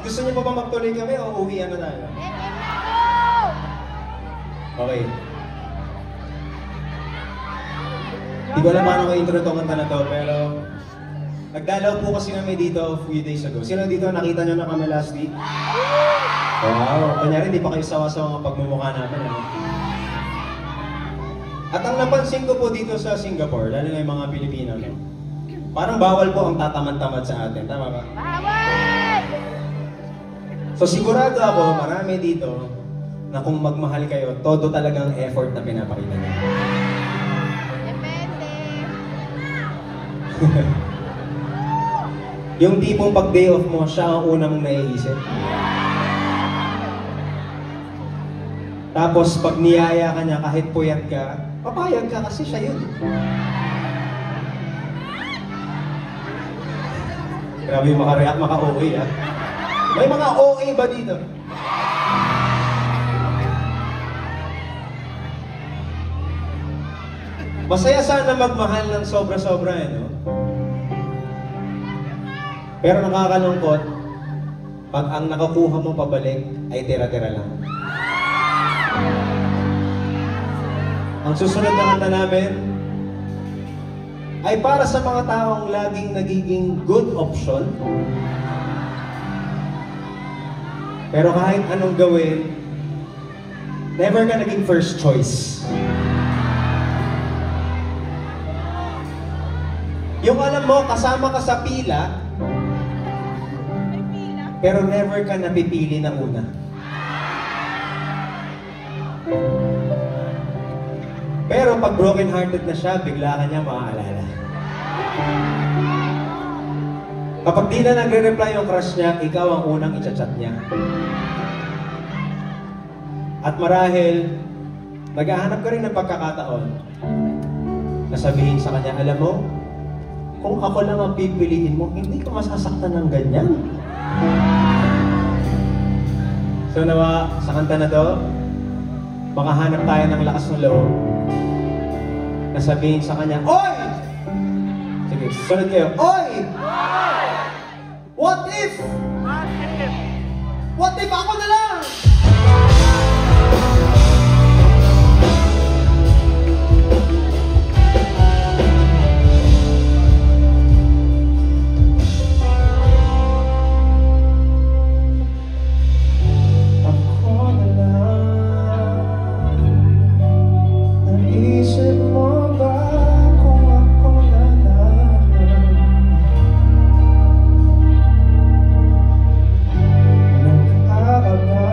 Gusto niyo pa ba magtuloy kami o uwian na tayo? Okay. Hindi ko alam paano ka-intro itong kanta na to, pero nagdalaw po kasi kami dito a few days ago. Sino dito nakita nyo na kami last week? Wow! Kanyari, hindi pa kayo sawa sa mga pagmumukha namin. Ano? At ang napansin ko po dito sa Singapore, lalo na yung mga Pilipino, no? Parang bawal po ang tatamad-tamad sa atin. Tama ba? Bawal! So sigurado ako, marami dito na kung magmahal kayo, todo talagang effort na pinapakita niyo. Depende. Yung tipong pag day off mo, siya ang una mong naiisip. Tapos pag niyaya ka niya, kahit puyat ka, papayag ka kasi siya yun. Grabe yung maka-react, maka-OA ah. May mga OA ba dito? Masaya sana magmahal ng sobra-sobra eh, no? Pero nakakalungkot, pag ang nakukuha mo pabalik ay tira-tira lang. Ang susunod na kanta namin ay para sa mga taong laging nagiging good option. Pero kahit anong gawin, never ka naging first choice. Yung alam mo, kasama ka sa pila, pero never ka napipili na una. Pero pag broken-hearted na siya, bigla ka niya maaalala. Kapag di na nagre-reply yung crush niya, ikaw ang unang i-chat niya. At marahil, naghahanap ka rin ng pagkakataon na sabihin sa kanya, alam mo, kung ako lang ang pipiliin mo, hindi ka masasaktan ng ganyan. So nawa, sa kanta na to, makahanap tayo ng lakas ng loob na sabihin sa kanya, Oy! Sige, sunod kayo, Oy! What if? What if ako na lang? Bye.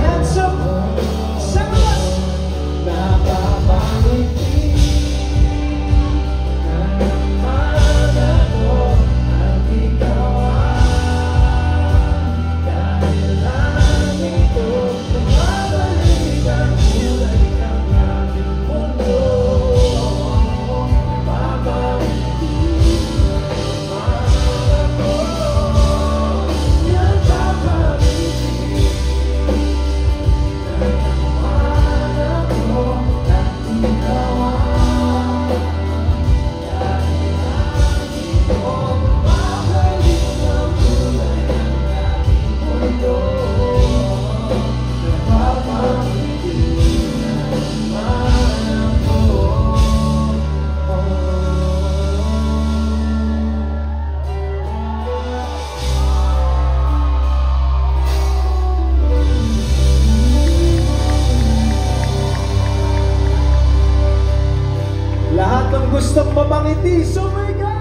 Ayan, so, sa mga napapangiti naman ako at ikaw dahil lang ito bumabalik ang kulay ng aking mundo. Napapangiti naman ako, napapangiti lahat ng gustong mapangiti, so my God!